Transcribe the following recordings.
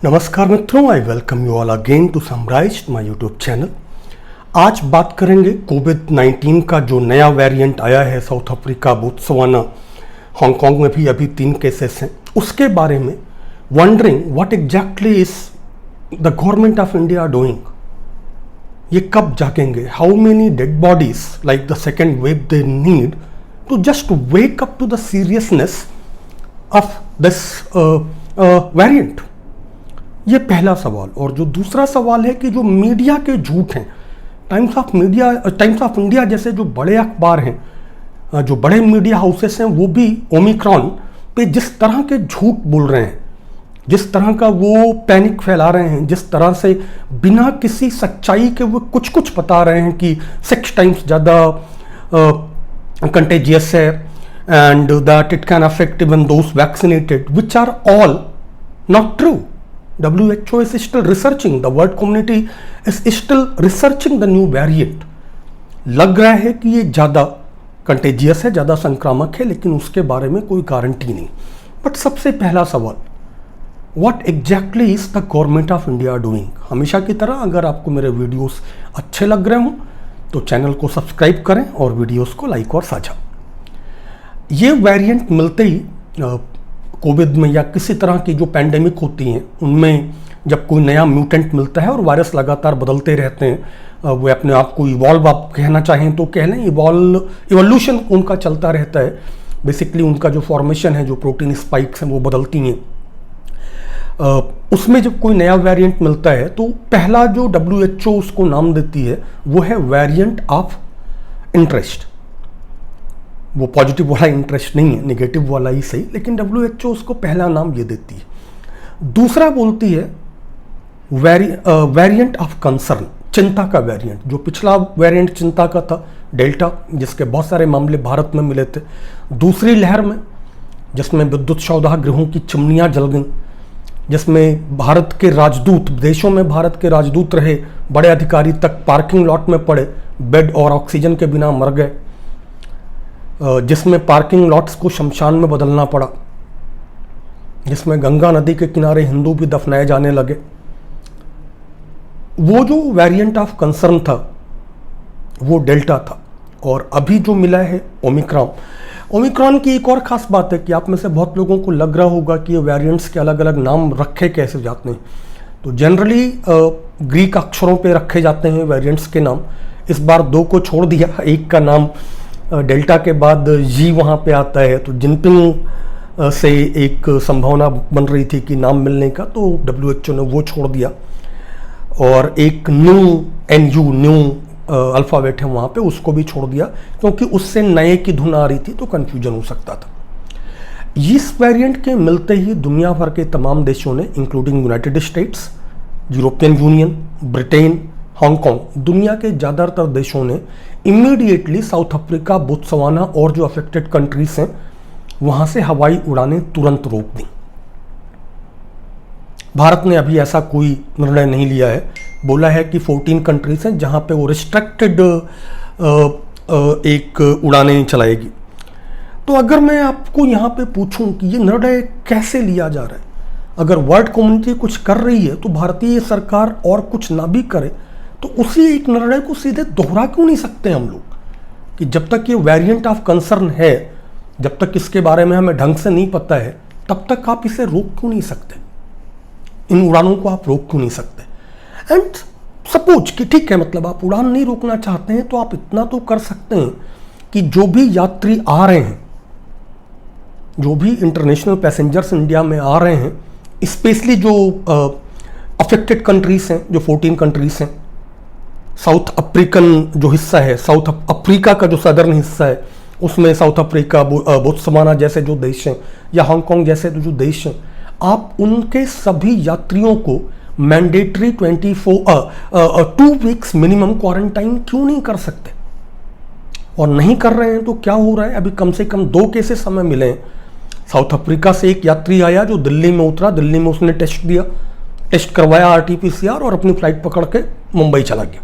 नमस्कार मित्रों, I welcome you all again to summarise my YouTube channel. आज बात करेंगे कोविड-19 का जो नया वेरिएंट आया है साउथ अफ्रीका, बोत्सवाना, हांगकांग में भी अभी 3 केसेस हैं, उसके बारे में। Wondering what exactly is the government of India doing, ये कब जागेंगे, how many dead bodies like the second wave they need to just wake up to the seriousness of this variant. ये पहला सवाल। और जो दूसरा सवाल है कि जो मीडिया के झूठ हैं, टाइम्स ऑफ इंडिया जैसे जो बड़े अखबार हैं, जो बड़े मीडिया हाउसेस हैं, वो भी ओमिक्रॉन पे जिस तरह के झूठ बोल रहे हैं, जिस तरह का वो पैनिक फैला रहे हैं, जिस तरह से बिना किसी सच्चाई के वो कुछ बता रहे हैं कि 6 टाइम्स ज़्यादा कंटेजियस है and that it can affect even those vaccinated, which are all not true. WHO is still researching, the world community is still researching the new variant. लग रहा है कि ये ज़्यादा कंटेजियस है, ज़्यादा संक्रामक है, लेकिन उसके बारे में कोई गारंटी नहीं. बट सबसे पहला सवाल, what exactly is the government of India doing. हमेशा की तरह अगर आपको मेरे वीडियोस अच्छे लग रहे हों तो चैनल को सब्सक्राइब करें और वीडियोस को लाइक और साझा. ये वेरिएंट मिलते ही कोविड में या किसी तरह की जो पैंडेमिक होती हैं उनमें जब कोई नया म्यूटेंट मिलता है और वायरस लगातार बदलते रहते हैं, वो अपने आप को इवॉल्व आप कहना चाहें तो कह लें, इवोल्यूशन उनका चलता रहता है. बेसिकली उनका जो फॉर्मेशन है, जो प्रोटीन स्पाइक्स हैं वो बदलती हैं. उसमें जब कोई नया वेरिएंट मिलता है तो पहला जो WHO उसको नाम देती है वो है वेरिएंट ऑफ इंटरेस्ट. वो पॉजिटिव वाला इंटरेस्ट नहीं है, नेगेटिव वाला ही सही, लेकिन WHO उसको पहला नाम ये देती है. दूसरा बोलती है वेरिएंट ऑफ कंसर्न, चिंता का वेरिएंट. जो पिछला वेरिएंट चिंता का था, डेल्टा, जिसके बहुत सारे मामले भारत में मिले थे. दूसरी लहर में जिसमें विद्युत सौदा गृहों की चिमनियाँ जल गईं, जिसमें भारत के राजदूत, देशों में भारत के राजदूत रहे बड़े अधिकारी तक पार्किंग लॉट में पड़े, बेड और ऑक्सीजन के बिना मर गए, जिसमें पार्किंग लॉट्स को शमशान में बदलना पड़ा, जिसमें गंगा नदी के किनारे हिंदू भी दफनाए जाने लगे. वो जो वेरिएंट ऑफ कंसर्न था वो डेल्टा था. और अभी जो मिला है ओमिक्रॉन की एक और ख़ास बात है कि आप में से बहुत लोगों को लग रहा होगा कि ये वेरिएंट्स के अलग अलग नाम रखे कैसे जाते हैं. तो जनरली ग्रीक अक्षरों पे रखे जाते हैं वेरिएंट्स के नाम. इस बार 2 को छोड़ दिया. एक का नाम डेल्टा के बाद जी वहाँ पे आता है, तो जिनपिंग से एक संभावना बन रही थी कि नाम मिलने का, तो WHO ने वो छोड़ दिया. और एक न्यू अल्फ़ाबेट है वहाँ पे, उसको भी छोड़ दिया क्योंकि उससे नए की धुन आ रही थी तो कन्फ्यूजन हो सकता था. इस वेरिएंट के मिलते ही दुनिया भर के तमाम देशों ने, including United states, European union, Britain, Hong Kong, दुनिया के ज़्यादातर देशों ने इमीडिएटली साउथ अफ्रीका, बोत्सवाना और जो अफेक्टेड कंट्रीज हैं वहाँ से हवाई उड़ानें तुरंत रोक दी. भारत ने अभी ऐसा कोई निर्णय नहीं लिया है. बोला है कि 14 कंट्रीज हैं जहाँ पे वो रिस्ट्रिक्टेड एक उड़ानें चलाएगी. तो अगर मैं आपको यहाँ पे पूछूं कि ये निर्णय कैसे लिया जा रहा है, अगर वर्ल्ड कम्युनिटी कुछ कर रही है तो भारतीय सरकार और कुछ ना भी करे तो उसी एक निर्णय को सीधे दोहरा क्यों नहीं सकते हम लोग कि जब तक ये वेरिएंट ऑफ कंसर्न है, जब तक इसके बारे में हमें ढंग से नहीं पता है, तब तक आप इसे रोक क्यों नहीं सकते, इन उड़ानों को आप रोक क्यों नहीं सकते. एंड सपोज कि ठीक है, मतलब आप उड़ान नहीं रोकना चाहते हैं तो आप इतना तो कर सकते हैं कि जो भी यात्री आ रहे हैं, जो भी इंटरनेशनल पैसेंजर्स इंडिया में आ रहे हैं, स्पेशली जो अफेक्टेड कंट्रीज हैं, जो 14 कंट्रीज हैं, साउथ अफ्रीकन जो हिस्सा है, साउथ अफ्रीका का जो सदर्न हिस्सा है, उसमें साउथ अफ्रीका, बोत्सवाना जैसे जो देश हैं या हांगकांग जैसे जो देश हैं, आप उनके सभी यात्रियों को मैंडेटरी 2 वीक्स मिनिमम क्वारंटाइन क्यों नहीं कर सकते. और नहीं कर रहे हैं तो क्या हो रहा है, अभी कम से कम 2 केसेस हमें मिले हैं. साउथ अफ्रीका से एक यात्री आया जो दिल्ली में उतरा, दिल्ली में उसने टेस्ट करवाया RT-PCR और अपनी फ्लाइट पकड़ के मुंबई चला गया.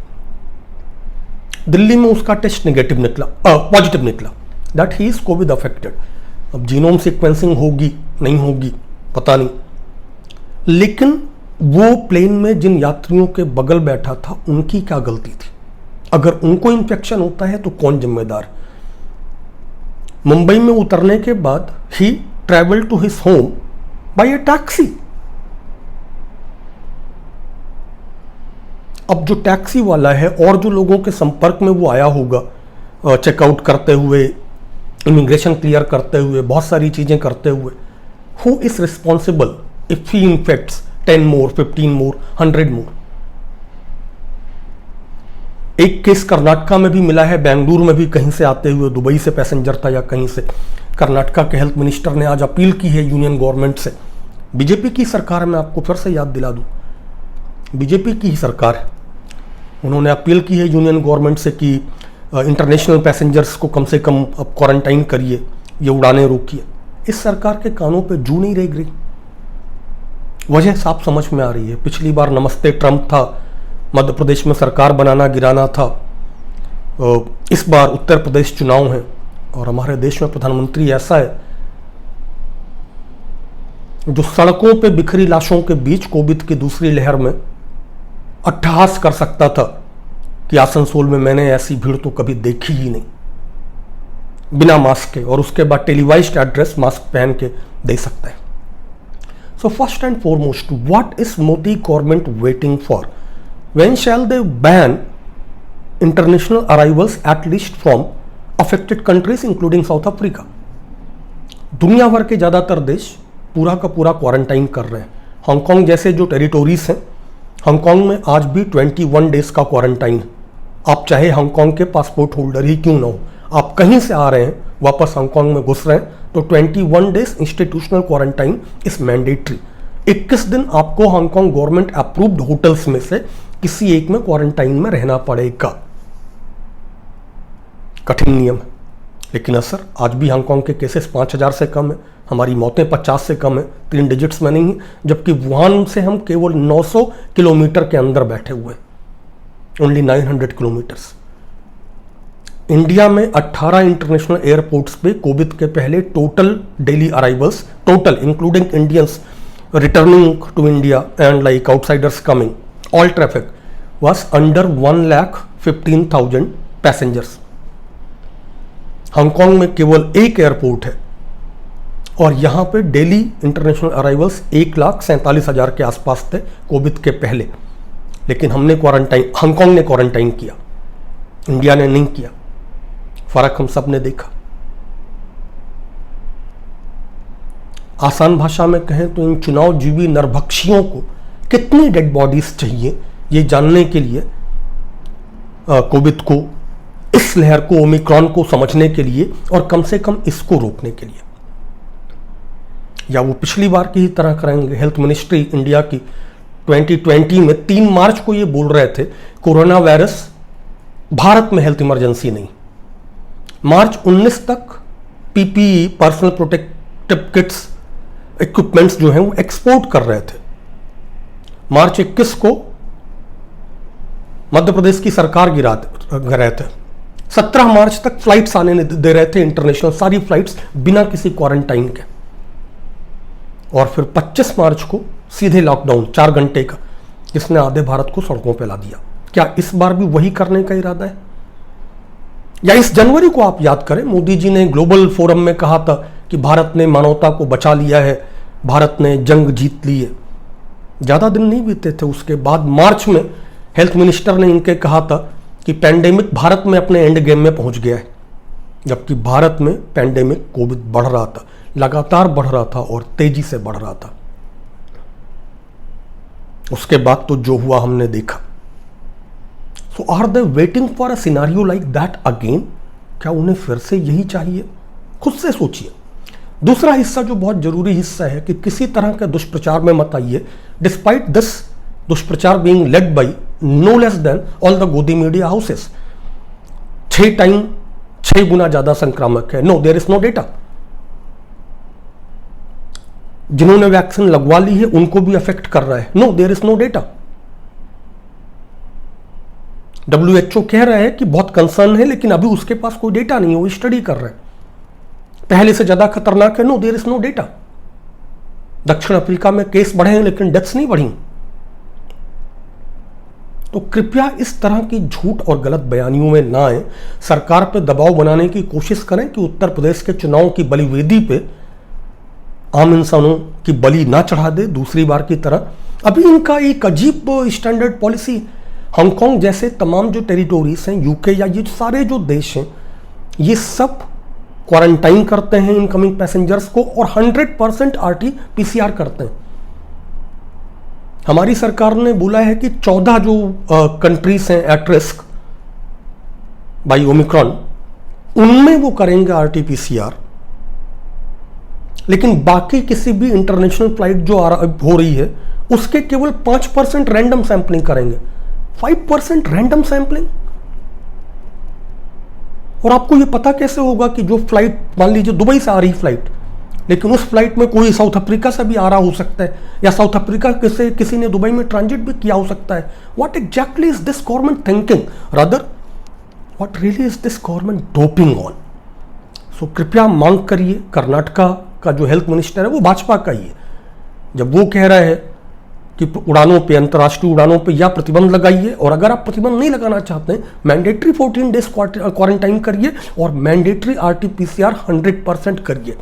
दिल्ली में उसका टेस्ट पॉजिटिव निकला, that he is Covid affected. अब जीनोम सीक्वेंसिंग होगी नहीं होगी पता नहीं, लेकिन वो प्लेन में जिन यात्रियों के बगल बैठा था उनकी क्या गलती थी? अगर उनको इन्फेक्शन होता है तो कौन जिम्मेदार? मुंबई में उतरने के बाद ही travel to his home by a taxi. अब जो टैक्सी वाला है और जो लोगों के संपर्क में वो आया होगा चेकआउट करते हुए, इमिग्रेशन क्लियर करते हुए, बहुत सारी चीजें करते हुए, who is responsible if he infects 10 मोर, 15 मोर, 100 मोर? एक केस कर्नाटका में भी मिला है, बेंगलुरु में भी कहीं से आते हुए, दुबई से पैसेंजर था या कहीं से। कर्नाटका के हेल्थ मिनिस्टर ने आज अपील की है यूनियन गवर्नमेंट से। बीजेपी की सरकार, मैं आपको फिर से याद दिला दूं, बीजेपी की ही सरकार है। उन्होंने अपील की है यूनियन गवर्नमेंट से कि इंटरनेशनल पैसेंजर्स को कम से कम अब क्वारंटाइन करिए, ये उड़ानें रोकिए। इस सरकार के कानों पे जू नहीं रेंग रही। वजह साफ समझ में आ रही है। पिछली बार नमस्ते ट्रंप था, मध्य प्रदेश में सरकार बनाना गिराना था। इस बार उत्तर प्रदेश चुनाव है और हमारे देश में प्रधानमंत्री ऐसा है जो सड़कों पे बिखरी लाशों के बीच कोविड की दूसरी लहर में अट्टहास कर सकता था कि आसनसोल में मैंने ऐसी भीड़ तो कभी देखी ही नहीं, बिना मास्क के, और उसके बाद टेलीवाइज्ड एड्रेस मास्क पहन के दे सकता है। So first and foremost, what is Modi government waiting for? When shall they ban international arrivals at least from affected countries including South Africa? दुनिया भर के ज्यादातर देश पूरा का पूरा क्वारंटाइन कर रहे हैं। हांगकांग जैसे जो टेरिटोरीज हैं, हांगकांग में आज भी 21 डेज का क्वारंटाइन है। आप चाहे हांगकांग के पासपोर्ट होल्डर ही क्यों ना हो, आप कहीं से आ रहे हैं, वापस हांगकांग में घुस रहे हैं, तो 21 days institutional quarantine is mandatory. 21 दिन आपको हांगकांग गवर्नमेंट अप्रूव्ड होटल्स में से किसी एक में क्वारंटाइन में रहना पड़ेगा। कठिन नियम है, लेकिन असर आज भी हांगकांग के केसेस 5000 से कम है, हमारी मौतें 50 से कम है, 3 डिजिट्स में नहीं है, जबकि वुहान से हम केवल 900 किलोमीटर के अंदर बैठे हुए, ओनली 900 किलोमीटर्स। इंडिया में 18 इंटरनेशनल एयरपोर्ट्स पे कोविड के पहले total daily arrivals, total including Indians returning to India and like outsiders coming, all traffic was under 1,15,000 passengers. Hong Kong में केवल एक एयरपोर्ट है और यहां पे डेली इंटरनेशनल अराइवल्स 1,47,000 के आसपास थे कोविड के पहले, लेकिन हमने क्वारंटाइन, हांगकांग ने क्वारंटाइन किया, इंडिया ने नहीं किया। फर्क हम सब ने देखा। आसान भाषा में कहें तो इन चुनाव जीवी नरभक्षियों को कितनी डेड बॉडीज चाहिए ये जानने के लिए, कोविड को, इस लहर को, ओमिक्रॉन को समझने के लिए और कम से कम इसको रोकने के लिए। या वो पिछली बार की ही तरह करेंगे। हेल्थ मिनिस्ट्री इंडिया की 2020 में 3 मार्च को ये बोल रहे थे कोरोना वायरस भारत में हेल्थ इमरजेंसी नहीं। मार्च 19 तक PPE, personal protective kits, equipments जो हैं वो एक्सपोर्ट कर रहे थे। मार्च 21 को मध्य प्रदेश की सरकार गिरा रहे थे। 17 मार्च तक फ्लाइट्स आने दे रहे थे, इंटरनेशनल सारी फ्लाइट्स बिना किसी क्वारंटाइन के। और फिर 25 मार्च को सीधे लॉकडाउन 4 घंटे का, जिसने आधे भारत को सड़कों पर ला दिया। क्या इस बार भी वही करने का इरादा है? या इस जनवरी को आप याद करें, मोदी जी ने ग्लोबल फोरम में कहा था कि भारत ने मानवता को बचा लिया है, भारत ने जंग जीत ली है। ज्यादा दिन नहीं बीते थे उसके बाद मार्च में हेल्थ मिनिस्टर ने इनके कहा था कि पैंडेमिक भारत में अपने एंड गेम में पहुंच गया है, जबकि भारत में पैंडेमिक कोविड बढ़ रहा था, लगातार बढ़ रहा था और तेजी से बढ़ रहा था। उसके बाद तो जो हुआ हमने देखा। So are they waiting for a scenario like that again? क्या उन्हें फिर से यही चाहिए? खुद से सोचिए। दूसरा हिस्सा जो बहुत जरूरी हिस्सा है कि किसी तरह के दुष्प्रचार में मत आइए, डिस्पाइट दिस दुष्प्रचार being led by no less than all the godi media houses. 6 गुना ज्यादा संक्रामक है। No, there is no data. जिन्होंने वैक्सीन लगवा ली है उनको भी अफेक्ट कर रहा है। No, there is no data. WHO कह रहा है कि बहुत कंसर्न है, लेकिन अभी उसके पास कोई डेटा नहीं है, वो स्टडी कर रहे हैं। पहले से ज्यादा खतरनाक है? No, there is no data. दक्षिण अफ्रीका में केस बढ़े हैं लेकिन डेथ्स नहीं बढ़ी। तो कृपया इस तरह की झूठ और गलत बयानियों में ना आए। सरकार पे दबाव बनाने की कोशिश करें कि उत्तर प्रदेश के चुनाव की बलिवेदी पे आम इंसानों की बलि ना चढ़ा दे दूसरी बार की तरह। अभी इनका एक अजीब स्टैंडर्ड पॉलिसी, हांगकांग जैसे तमाम जो टेरिटोरीज हैं, यूके या ये सारे जो देश हैं, ये सब क्वारंटाइन करते हैं इनकमिंग पैसेंजर्स को और 100% RT-PCR करते हैं। हमारी सरकार ने बोला है कि 14 जो कंट्रीज हैं एट रिस्क बाई ओमिक्रॉन, उनमें वो करेंगे RT-PCR, लेकिन बाकी किसी भी इंटरनेशनल फ्लाइट जो हो रही है उसके केवल 5% रैंडम सैंपलिंग करेंगे। 5% रैंडम सैंपलिंग। और आपको ये पता कैसे होगा कि जो फ्लाइट, मान लीजिए दुबई से आ रही फ्लाइट, लेकिन उस फ्लाइट में कोई साउथ अफ्रीका से भी आ रहा हो सकता है, या साउथ अफ्रीका से किसी ने दुबई में ट्रांजिट भी किया हो सकता है। What exactly is this government thinking, rather what really is this government doping on? So कृपया मांग करिए, कर्नाटका का जो हेल्थ मिनिस्टर है वो भाजपा का ही है, जब वो कह रहा है कि उड़ानों पे, अंतर्राष्ट्रीय उड़ानों पे या प्रतिबंध लगाइए, और अगर आप प्रतिबंध नहीं लगाना चाहते हैं, मैंडेटरी 14 डेज क्वारंटाइन करिए और मैंडेटरी RT-PCR 100% करिए।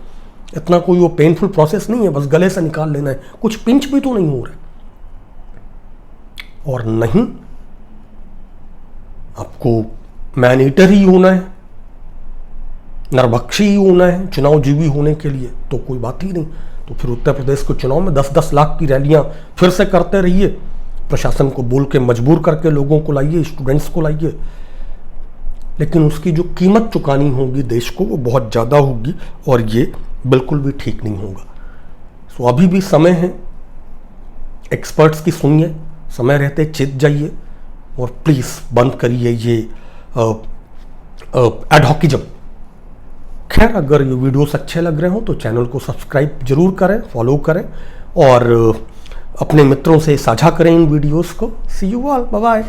इतना कोई वो पेनफुल प्रोसेस नहीं है, बस गले से निकाल लेना है, कुछ पिंच भी तो नहीं हो रहा। और नहीं, आपको मैन ईटर ही होना है, नरभक्षी ही होना है चुनाव जीवी होने के लिए, तो कोई बात ही नहीं। तो फिर उत्तर प्रदेश के चुनाव में 10-10 लाख की रैलियां फिर से करते रहिए, प्रशासन को बोल के मजबूर करके लोगों को लाइए, स्टूडेंट्स को लाइए, लेकिन उसकी जो कीमत चुकानी होगी देश को वो बहुत ज़्यादा होगी, और ये बिल्कुल भी ठीक नहीं होगा। सो अभी भी समय है, एक्सपर्ट्स की सुनिए, समय रहते चेत जाइए, और प्लीज़ बंद करिए ये एडहॉकिज्म। खैर, अगर ये वीडियोस अच्छे लग रहे हो तो चैनल को सब्सक्राइब जरूर करें, फॉलो करें, और अपने मित्रों से साझा करें इन वीडियोस को। सी यू ऑल, बाय बाय।